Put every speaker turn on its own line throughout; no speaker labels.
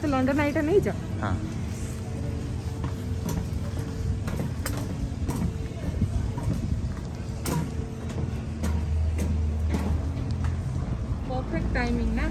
तो लंडन आईटा नहीं जा
हाँ
परफेक्ट टाइमिंग ना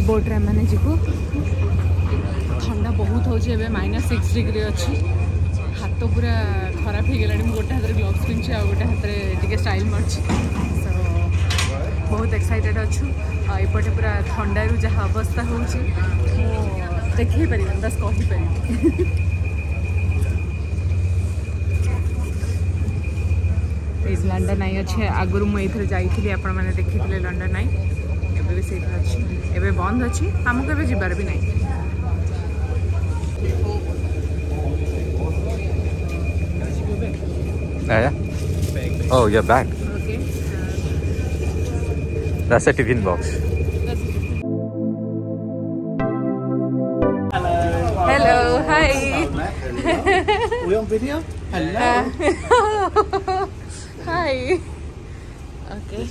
बोट रे मैंने जीवु ठंडा बहुत हो -6 डिग्री अच्छी हाथ तो पूरा खराब हो गला गोटे हाथ ग्लोव्स पिंधे आ गोटे हाथ टे स्टाइल मार्च सो बहुत एक्साइटेड अच्छु एपटे पूरा ठंडा रू जहाँ अवस्था हो देखी पार बस कहीपर लंडन आई अच्छे आगुरी मुझे जाइए आपण मैंने देखी लंडन आई भी से अच्छी एवं बंद अच्छी आमको एवं जीवार भी नहीं
Oh, you're back.
Okay.
That's a tiffin box.
Hello. Hi.
Are we on video? Hello.
Hi. Okay.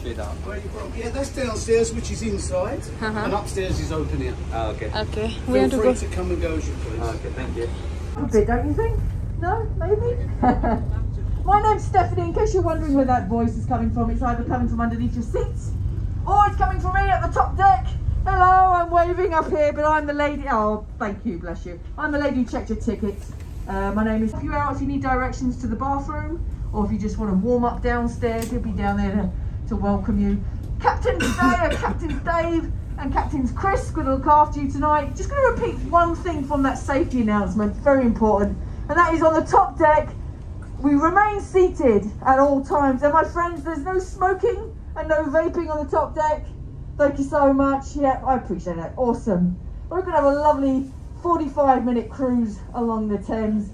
Yeah, that's downstairs, which is inside, and upstairs is open here.
Oh, okay.
Okay.
Feel
We have to
free
go.
to come and go as you please.
Okay, thank you.
A bit, don't you think? No? Maybe? My name's Stephanie. In case you're wondering where that voice is coming from, it's either coming from underneath your seats or it's coming from me at the top deck. Hello, I'm waving up here, but I'm the lady. Oh, thank you, bless you. I'm the lady who checked your tickets. My name is. Help you out if you need directions to the bathroom, or if you just want to warm up downstairs, he'll be down there to welcome you. Captain's Day, Captain's Dave, and Captain's Chris going to look after you tonight. Just going to repeat one thing from that safety announcement, very important, and that is on the top deck. We remain seated at all times, and my friends, there's no smoking and no vaping on the top deck. Thank you so much. Yeah, I appreciate that. Awesome. We're going to have a lovely 45-minute cruise along the Thames.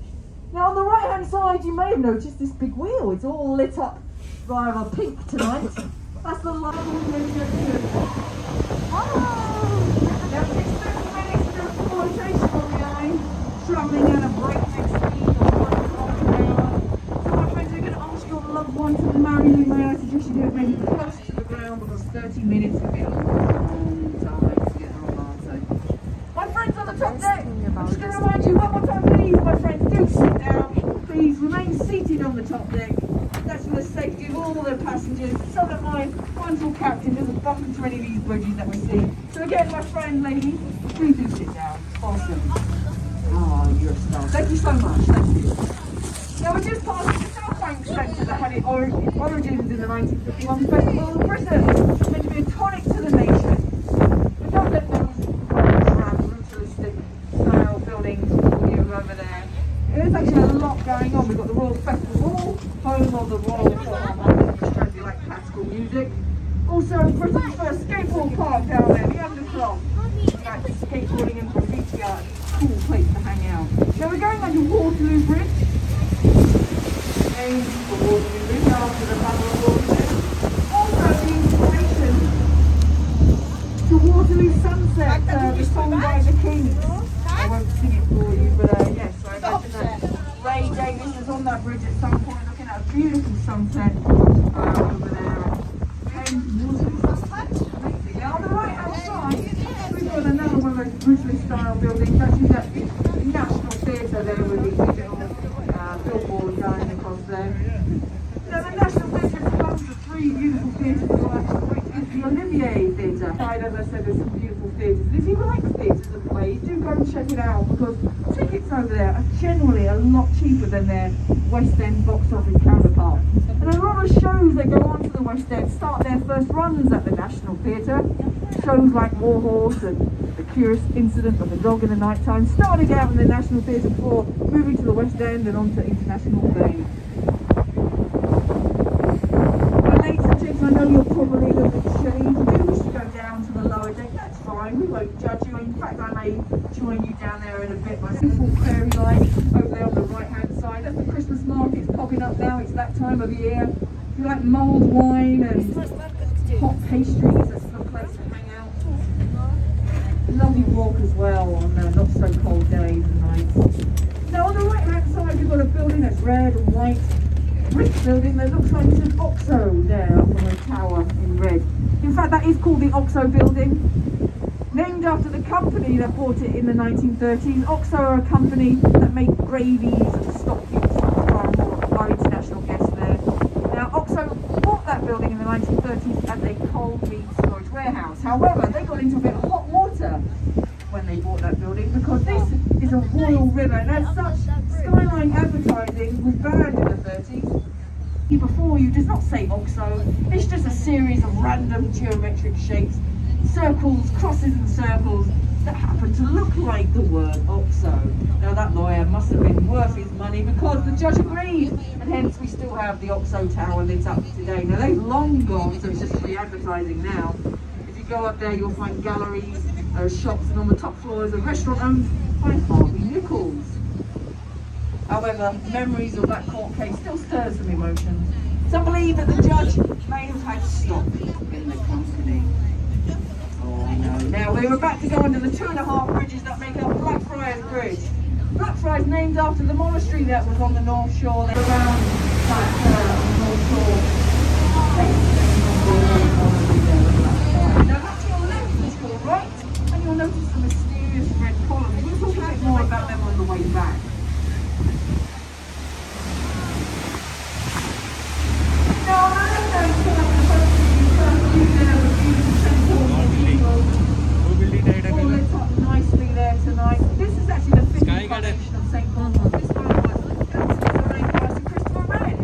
Now, on the right-hand side, you may have noticed this big wheel. It's all lit up via pink tonight. That's the light. Now, it's 30 minutes to exploitation on the line, travelling at a breakneck speed of 1 km an hour. So, my friends, you're going to ask your loved one to marry you. May I suggest you do it maybe close to the ground, because 30 minutes will be a long time to get romantic. My friends on the top deck, I'm just going to remind you one more time, please, my friends, do sit down. Please remain seated on the top deck. That's for the safety of all the passengers, so that my wonderful captain doesn't bump into any of these bridges that we see. So again, my friend, ladies, please do sit down. Awesome. Oh, you're a star. Thank you so much. Thank you. Now we're just passing the South Bank Centre that had its origins in the 1951 Festival of Britain, meant to be a tonic to the nation. We don't let those brutalistic style buildings for you over there. There's actually a lot going on. We've got the Royal Festival Hall, home of the Royal Philharmonic, which shows you like classical music. Also, Britain's first skateboard park down there, the Undercloth. That's skateboarding and graffiti art. Cool place to hang out. Now we're going under Waterloo Bridge. Named for Waterloo Bridge after the Battle of Waterloo. Also, the inspiration to Waterloo Sunset, the song by the Kings. I won't sing it for you, but yes, I imagine that Ray Davies was on that bridge at some point looking at a beautiful sunset over there. Now on the right hand side, we've got another one of those Brutalist style buildings. Actually, that's the National Theatre there with the little billboard going across there. Now the National Theatre is composed of 3 beautiful theatres, which is the Olivier Theatre. As I said, there's some beautiful theatres. If you like theatres and plays, do go and check it out, because tickets over there are generally a lot cheaper than their West End box office counterpart. And a lot of shows that go on to the West End start their first runs at the National Theatre. Shows like War Horse and The Curious Incident of the Dog in the Night Time, starting out in the National Theatre before moving to the West End and on to international fame. you're probably a little bit chilly. If you do wish to go down to the lower deck, that's fine. We won't judge you. In fact, I may join you down there in a bit. My beautiful prairie light over there on the right-hand side. That's the Christmas market's popping up now. It's that time of year. If you like mulled wine and hot pastries, that's the place to hang out. Lovely walk as well on not so cold days and nights. Now on the right-hand side, you've got a building that's red and white. Brick building that looks like it's an OXO there up on the tower in red. In fact, that is called the OXO building, named after the company that bought it in the 1930s. OXO are a company that make gravies and stock meats for our international guests there. Now, OXO bought that building in the 1930s as a cold meat storage warehouse. However, they got into a bit of hot water when they bought that building because this is a royal river, and as such, skyline advertising was banned in the 30s. Before you does not say OXO, it's just a series of random geometric shapes, circles, crosses and circles that happen to look like the word OXO. Now that lawyer must have been worth his money because the judge agreed, and hence we still have the OXO tower lit up today. Now they've long gone, so it's just free advertising now. If you go up there you'll find galleries, shops, and on the top floor is a restaurant owned by Harvey Nichols. However, memories of that court case still stirs some emotions. Some believe that the judge may have had stock in the company. Oh no. Now we're about to go under the 2.5 bridges that make up Blackfriars Bridge. Blackfriars named after the monastery that was on the North Shore. They're around that North Shore. Now that's your left, it's your right, and you'll notice the mysterious red columns. We'll talk a bit more about them on the way back. All lit up nicely there tonight. This is actually the 50th foundation of St. Paul's. This one was designed by Sir Christopher Wren.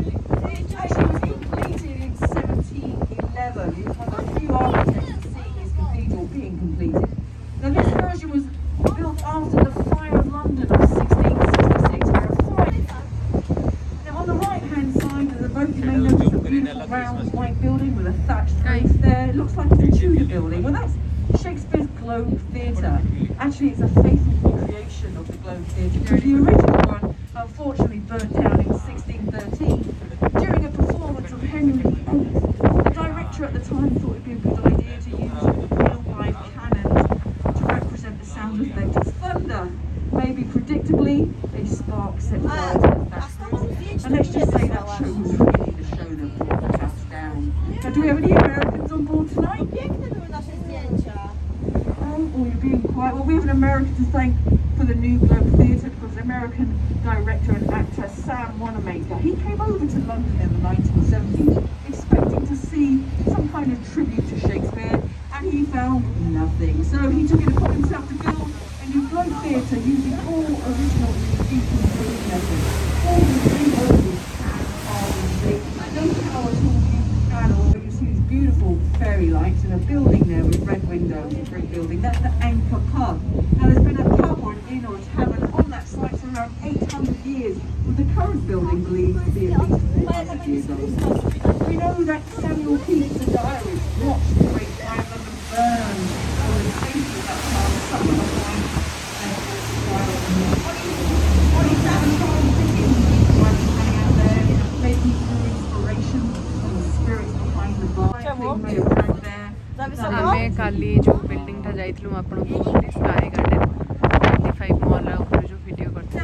It actually was completed in 1711. It's one of the few architects to see his cathedral being completed. Now this version was built after the fire of London of 1666. Now on the right hand side of the boat you may notice a beautiful round white building with a thatched roof there. It looks like it's a Tudor building. Well, that's Shakespeare's Globe Theatre. Actually, it's a faithful recreation of the Globe Theatre. The original one, unfortunately, burnt down in 1613 during a performance of Henry VIII. The director at the time thought it'd be a good idea to use real live cannons to represent the sound effect of thunder. Maybe predictably, a spark set fire to the thatched roof. And let's just say that show was really the show that brought the house down. Now, do we have any Americans on board tonight? Oh, you're being quiet. Well, we have an American to thank for the new Globe Theatre because American director and actor Sam Wanamaker, he came over to London in the 1970s expecting to see some kind of tribute to Shakespeare, and he found nothing. So he took it upon himself to build a new Globe Theatre using all original deconstruction methods. All the rebuilding no power tools at all, but you see these beautiful fairy lights and a building there with red windows, a brick building. That's the Anchor Pub. Now there's been a pub or an inn or a tavern on that site for around 800 years, with the current building believed to be at least 400 years old. We know that Samuel Pepys, the diarist, watched the Great Fire of London burn over the spaces of that town summer of 19 making through inspiration from the spirits behind the bar. May have drank there.
आमे काली जो building था जाइतलु आपण को sky garden 95 mall ऊपर जो video करते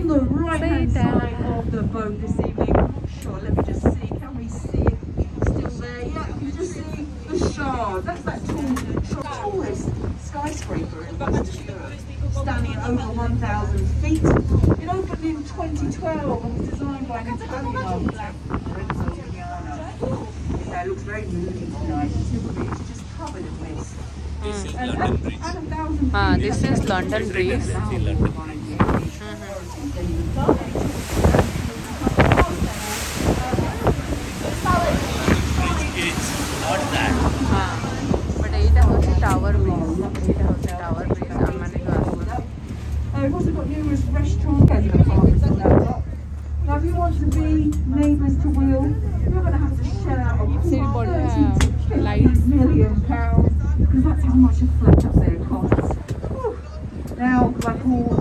On the right hand side of the boat this evening, I'm not sure, let me just see, can we see it still there? Yeah, you can just see the Shard. That's that tallest skyscraper in Western Europe, standing at over 1,000 feet. It opened in 2012 and was designed by an Italian architect. It looks very moody tonight. It's just covered in mist.
This is London Bridge. But এটা হচ্ছে tower bridge, এটা হচ্ছে tower bridge আমানে তো আসবো।
We've also got numerous restaurants and apartments on that block. Now, if you want to be neighbours to Will, you're going to have to shell out a cool 30 million, because that's how much a flat up there costs. Whew. Now, like all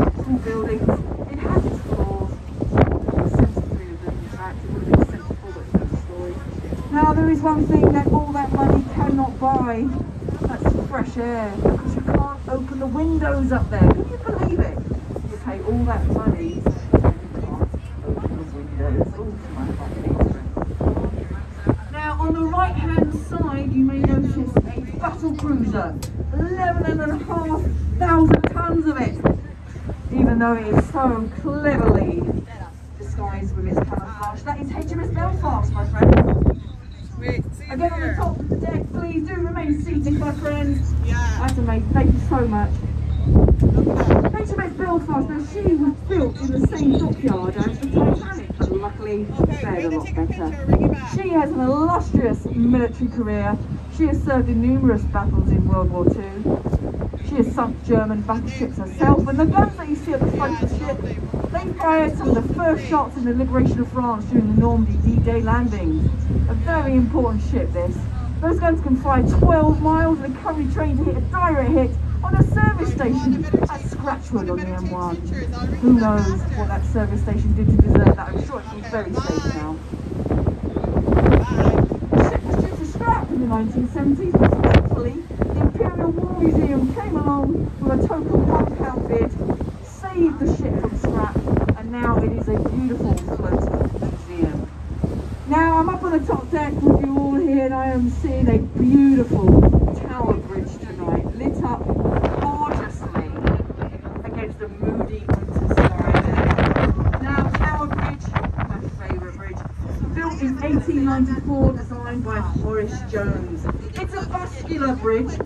buildings, it has its flaws. 73 of them, in fact, it would have been 74, but it's another story. Now, there is one thing that all that money cannot buy. That's fresh air, because you can't open the windows up there. Can you believe it? You pay all that money and you can't open the windows. Oh, my fucking. Now, on the right-hand side, you may notice a battle cruiser. 11,500 tons of it. Even though it is so cleverly disguised with its camouflage. That is HMS Belfast, my friend. Again, on the top of the deck, please do remain seated, my friends. That's amazing. Thank you so much. HMS Belfast, now she was built in the same dockyard as the Titanic, but luckily fared a lot better. She has an illustrious military career. She has served in numerous battles in World War II. She has sunk German battleships herself, and the guns that you see at the front of the ship, they fired some of the first shots in the liberation of France during the Normandy D-Day landings. A very important ship, this. Those guns can fire 12 miles and are currently trained to hit a direct hit on a service station at Scratchwood on the M1. Who knows what that service station did to deserve that? I'm sure it's very safe now. The ship was due to scrap in the 1970s, but thankfully the Imperial War Museum came along with a total £1 bid, saved the ship from scrap, and now it is a beautiful floating museum. Now I'm up on the top deck with you all here, and I am seeing a beautiful Tower Bridge tonight, lit up gorgeously against a moody winter sky. Now Tower Bridge, my favourite bridge, built in 1894, designed by Horace Jones. It's a vascular bridge.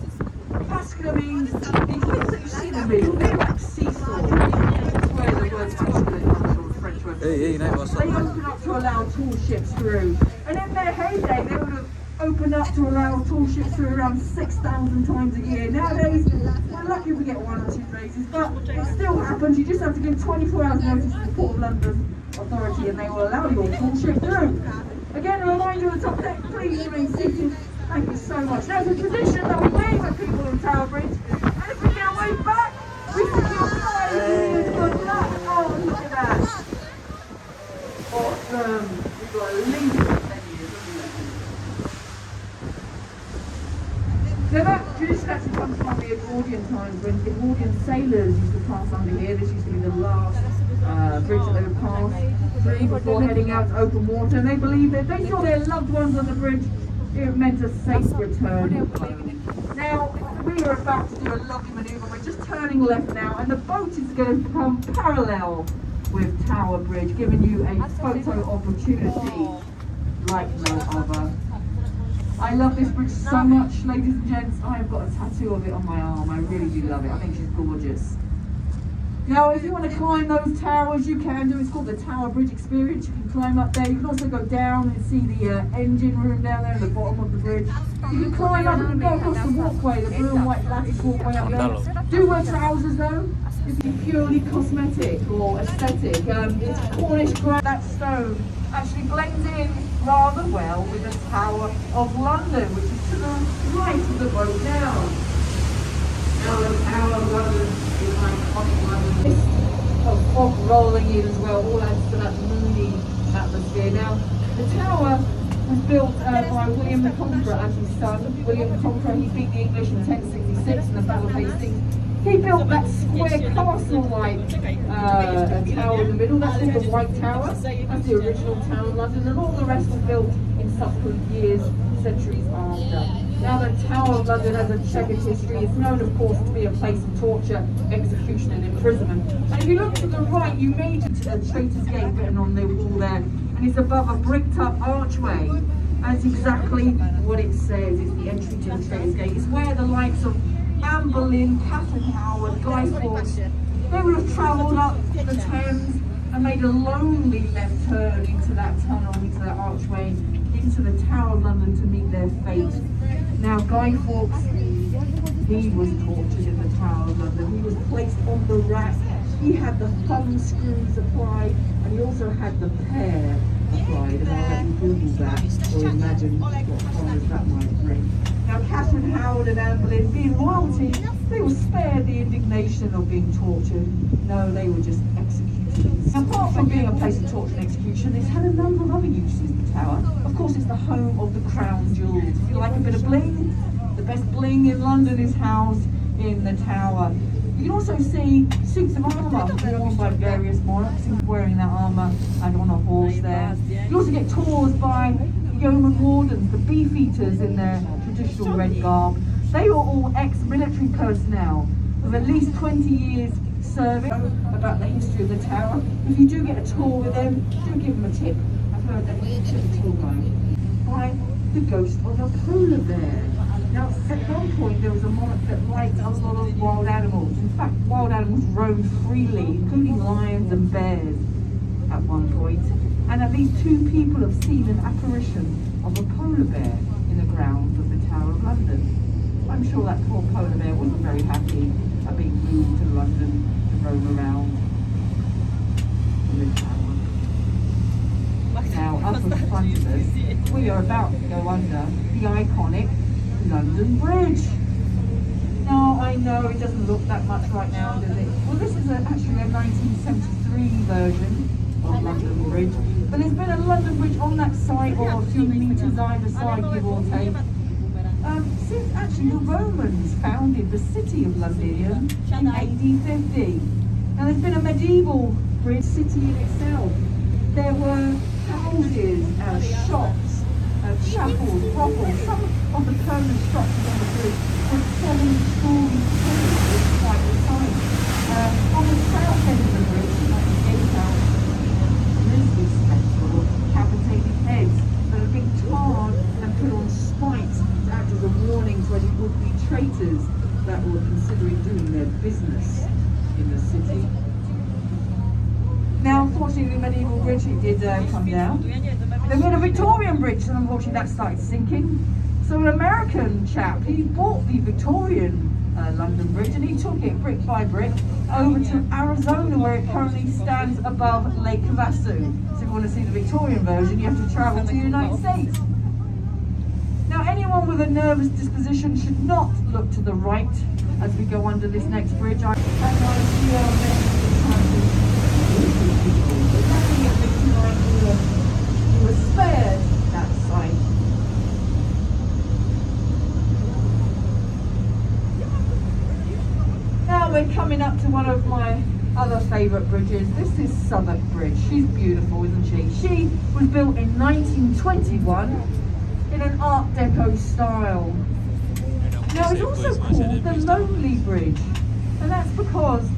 Vascular means the things that you see in the middle, they're like seesaw. That's where the word vascular comes from, the French word. They open up to allow tall ships through. And in their heyday, they would have opened up to allow tall ships through around 6,000 times a year. Nowadays, we're lucky if we get 1 or 2 races, but it still happens. You just have to give 24 hours notice to the Port of London Authority and they will allow your tall ship through. Again, a reminder on the top deck, please remain seated. Thank you so much. Now, it's a tradition that we wave at people on Tower Bridge, and if we get a wave back, we secure 5 years good luck. Oh, look at that. Awesome. We've got at least 10 years, haven't we? So that tradition actually comes from the Edwardian times, when Edwardian sailors used to pass under here. This used to be the last bridge that they would pass through before heading out to open water, and they believed that if they saw their loved ones on the bridge, it meant a safe return home. Now, we are about to do a lovely manoeuvre. We're just turning left now, and the boat is going to become parallel with Tower Bridge, giving you a photo opportunity like no other. I love this bridge so much, ladies and gents. I have got a tattoo of it on my arm. I really do love it. I think she's gorgeous. Now, if you want to climb those towers, you can do. It's called the Tower Bridge Experience. You can climb up there. You can also go down and see the engine room down there at the bottom of the bridge. You can climb up and go across the walkway, the blue and white lattice walkway up there. Do wear trousers though. It's purely cosmetic or aesthetic. It's Cornish granite. That stone actually blends in rather well with the Tower of London, which is to the right of the boat now. Now the Tower of London is iconic London. Mist of fog rolling in as well, all adds to that moody atmosphere. Now, the tower was built by William the Conqueror and his son. William the Conqueror, he beat the English in 1066 in the Battle of Hastings. He built that square castle-like tower in the middle. That's called the White Tower. That's the original Tower of London, and all the rest was built in subsequent years, centuries after. Now the Tower of London has a checkered history. It's known, of course, to be a place of torture, execution and imprisonment. And if you look to the right, you may see a traitor's gate written on the wall there, and it's above a bricked-up archway. And it's exactly what it says. It's the entry to the traitor's gate. It's where the likes of Anne Boleyn, Catherine Howard, Guy Fawkes, they would have travelled up the Thames and made a lonely left turn into that tunnel, into that archway, into the Tower of London to meet their fate. Now, Guy Fawkes, he was tortured in the Tower of London. He was placed on the rack. He had the thumb screws applied, and he also had the pear applied. And I'll let you Google that or imagine what horrors that might bring. Now, Catherine Lord and Anne Boleyn, being royalty, they were spared the indignation of being tortured. No, they were just executed. Apart from being a place of torture and execution, it's had a number of other uses, the tower. Of course, it's the home of the crown jewels. If you like a bit of bling, the best bling in London is housed in the tower. You can also see suits of armour worn by various monarchs wearing that armour and on a horse there. You also get tours by yeoman wardens, the beefeaters in their traditional red garb. They were all ex-military personnel with at least 20 years service. About the history of the tower. If you do get a tour with them, do give them a tip. I've heard that you should a tour by the ghost of a polar bear. Now, at one point there was a monarch that liked a lot of wild animals. In fact, wild animals roamed freely, including lions and bears at one point. And at least 2 people have seen an apparition of a polar bear in the grounds of the Tower of London. I'm sure that poor polar bear wasn't very happy at being moved to London to roam around in the tower. Now, up in front of us, we are about to go under the iconic London Bridge. Now, I know it doesn't look that much right now, does it? Well, this is actually a 1973 version of London Bridge, but there's been a London Bridge on that side, or a few metres either side, give or take, since actually the Romans founded the city of Londinium in AD 50. Now, there's been a medieval bridge city in itself. There were houses, shops, chapels, brothels. Some of the permanent structures on the bridge were 7-storey buildings at quite the time. On the south end of the bridge, like the gatehouse, really spectral, decapitated heads that had been tarred and put on spikes to act as a warning to any would-be traitors that were considering doing their business in the city. Now, unfortunately, the medieval bridge, it did come down. Then we had a Victorian bridge, and unfortunately that started sinking. So an American chap, he bought the Victorian London Bridge, and he took it brick by brick over to Arizona, where it currently stands above Lake Havasu. So if you want to see the Victorian version, you have to travel to the United States. Now, anyone with a nervous disposition should not look to the right as we go under this next bridge. I you were spared that sight. Now we're coming up to one of my other favourite bridges. This is Southwark Bridge. She's beautiful, isn't she? She was built in 1921 in an Art Deco style. Now it's also called the Lonely Bridge, and that's because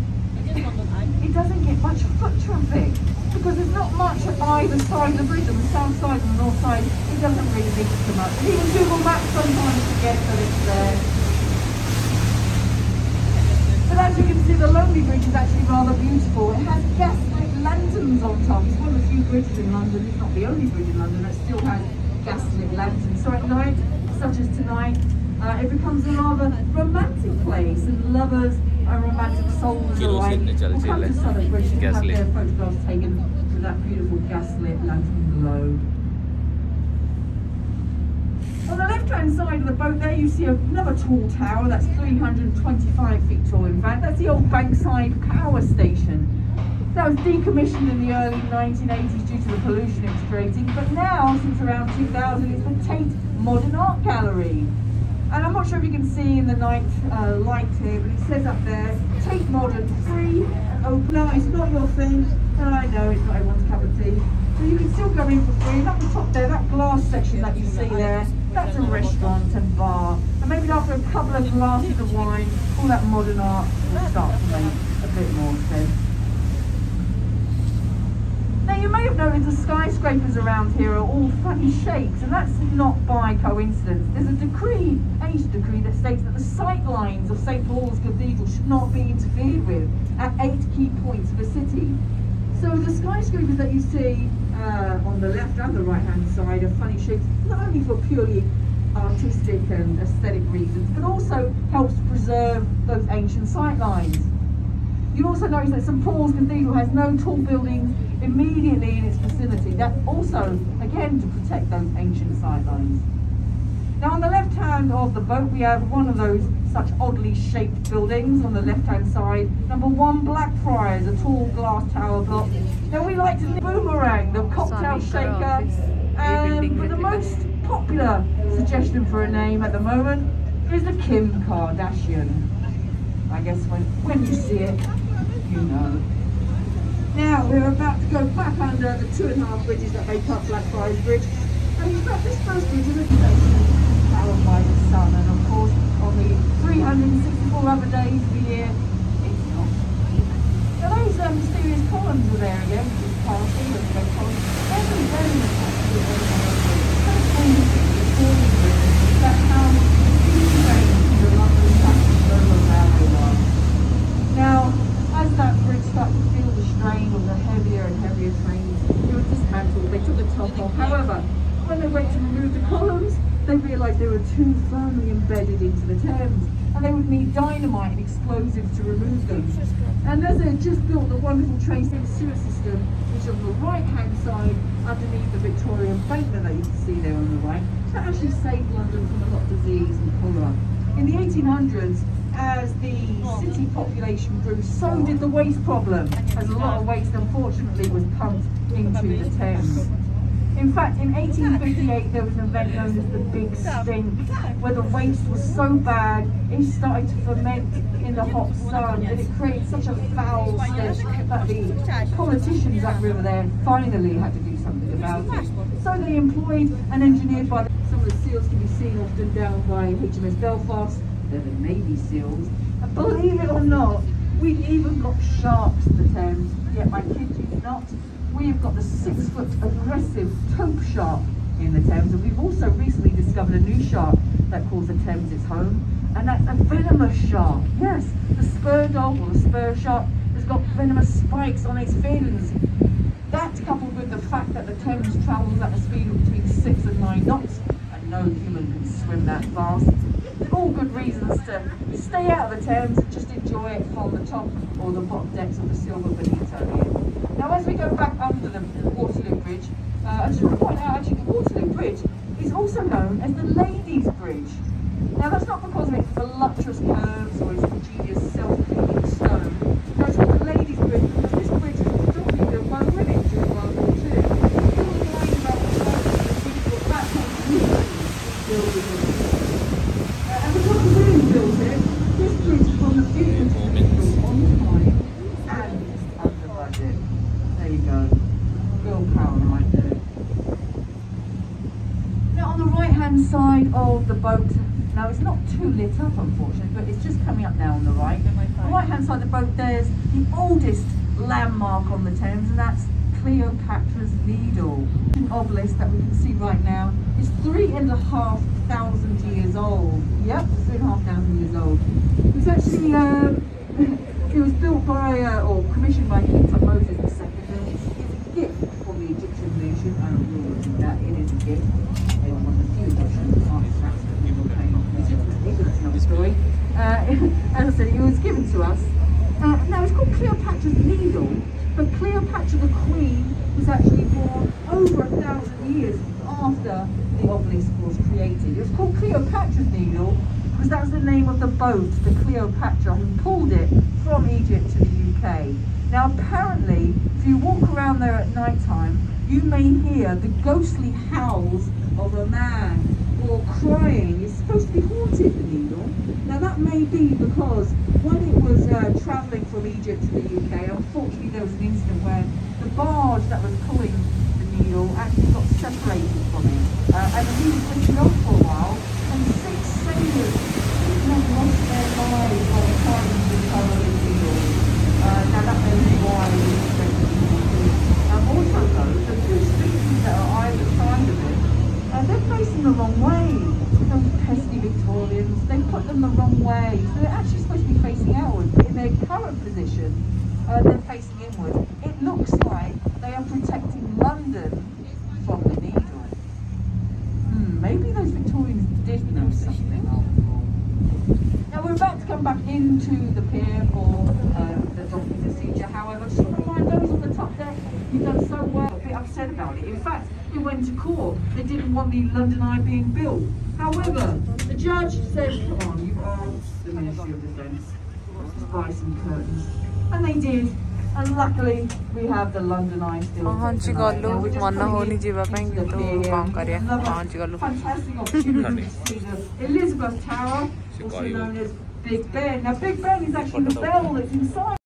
it doesn't get much foot traffic, because there's not much at either side of the bridge. On the south side and the north side, it doesn't really need so much. And even Google Maps sometimes forgets that it's there. But as you can see, the Lonely Bridge is actually rather beautiful. It has gaslit lanterns on top. It's one of the few bridges in London, it's not the only bridge in London, that still has gaslit lanterns. So at night, such as tonight, it becomes a rather romantic place, and lovers and romantic souls alike will come to Southwark Bridge and have their photographs taken with that beautiful gaslit lantern glow. On the left-hand side of the boat there, you see another tall tower. That's 325 feet tall, in fact. That's the old Bankside Power Station. That was decommissioned in the early 1980s due to the pollution it was creating, but now, since around 2000, it's the Tate Modern Art Gallery. And I'm not sure if you can see in the night light here, but it says up there, Tate Modern, free and open. No, it's not your thing, and I know it's not everyone's cup of tea. So you can still go in for free. And up the top there, that glass section that you see there, that's a restaurant and bar. And maybe after a couple of glasses of wine, all that modern art will start to make a bit more sense. Now, you may have noticed the skyscrapers around here are all funny shapes, and that's not by coincidence. There's a decree, age decree, that states that the sight lines of St. Paul's Cathedral should not be interfered with at 8 key points of the city. So the skyscrapers that you see on the left and the right-hand side are funny shapes, not only for purely artistic and aesthetic reasons, but also helps preserve those ancient sight lines. You'll also notice that St. Paul's Cathedral has no tall buildings immediately in its vicinity. That also, again, to protect those ancient sight lines. Now on the left hand of the boat we have one of those such oddly shaped buildings on the left hand side. Number 1 Blackfriars, a tall glass tower block. Now we like to boomerang, the cocktail shaker, but the most popular suggestion for a name at the moment is the Kim Kardashian. I guess when you see it, you know. Now we're about to go back under the 2.5 bridges that make up Blackfriars Bridge. And in fact this first bridge is a station powered by the sun, and of course on the 364 other days of the year it's not. Now those mysterious columns are there again, which is party, those red columns. They're very attached to that's how the London Railway was. Now, as that bridge started to feel the strain of the heavier and heavier trains, they were dismantled, they took the top off. However, when they went to remove the columns, they realised they were too firmly embedded into the Thames, and they would need dynamite and explosives to remove them. And as they had just built the wonderful train sewer system, which on the right-hand side, underneath the Victoria embankment that you can see there on the right, that actually saved London from a lot of disease and cholera. In the 1800s, as the city population grew, so did the waste problem, as a lot of waste unfortunately was pumped into the Thames. In fact, in 1858 there was an event known as the Big Stink, where the waste was so bad it started to ferment in the hot sun, and it created such a foul stench that the politicians that were there finally had to do something about it. So they employed an engineer by some of the seals can be seen often down by HMS Belfast. They're the Navy seals. And believe it or not, we've even got sharks in the Thames, yet I kid you not. We've got the 6-foot aggressive taupe shark in the Thames, and we've also recently discovered a new shark that calls the Thames its home, and that's a venomous shark. Yes, the spur dog or the spur shark has got venomous spikes on its fins. That, coupled with the fact that the Thames travels at a speed of between 6 and 9 knots, and no human can swim that fast, all good reasons to stay out of the Thames and just enjoy it from the top or the bottom decks of the Silver Bonito here. Now as we go back under the Waterloo Bridge, I just want to point out actually the Waterloo Bridge is also known as the Ladies' Bridge. Now that's not because of its voluptuous curves or its ingenious self-cleaning stone. No, it's called the Ladies' Bridge because this bridge was predominantly built by women during World War II. People lying about the fact that the people at that time built the bridge. And because the women built it, this bridge is one of the few bridges built on time and under budget. There you go. Girl power right there. Now on the right hand side of the boat, now it's not too lit up unfortunately, but it's just coming up now on the right. On the right hand side of the boat there's the oldest landmark on the Thames, and that's Cleopatra's Needle. An obelisk that we can see right now is 3,500 years old. Yep, 3,500 years old. It's actually it was built by or commissioned by King Moses II, and it's a gift from the Egyptian nation. I don't really think that it is a gift. They were one of the few Egyptian artifacts that people came up with. That's another story. As I said, it was given to us. Now it's called Cleopatra's Needle, but Cleopatra the Queen was actually born over 1,000 years after the obelisk was created. It was called Cleopatra's Needle because that was the name of the boat, the Cleopatra, who pulled it from Egypt to the UK. Now apparently, if you walk around there at night time, you may hear the ghostly howls of a man or crying. It's supposed to be haunted, the Needle. Now that may be because when it was travelling from Egypt to the UK, unfortunately there was an incident where the barge that was pulling the Needle actually got separated from it. And the Needle went on for a while, and 6 sailors have lost their lives by the time of the power of the Needle. Now that may be why we expect the Needle to. Also though, the 2 species that are either side of it, they're facing the wrong way. Those pesky Victorians, they put them the wrong way. So they're actually supposed to be facing outward, but in their current position, they're facing inward. It looks like they are protecting London from the Needle. Maybe those Victorians did know something after all. Now we're about to come back into the pier for the docking procedure. However, just want to remind those on the top deck, you've done so well. upset about it. In fact, it went to court. They didn't want the London Eye being built. However, the judge said, come on, you asked the Ministry of Defence to buy some curtains. And they did. And luckily, we have the London Eye still.
Fantastic opportunity
to see the Elizabeth Tower, also known as Big Ben. Now, Big Ben is actually the bell that's inside.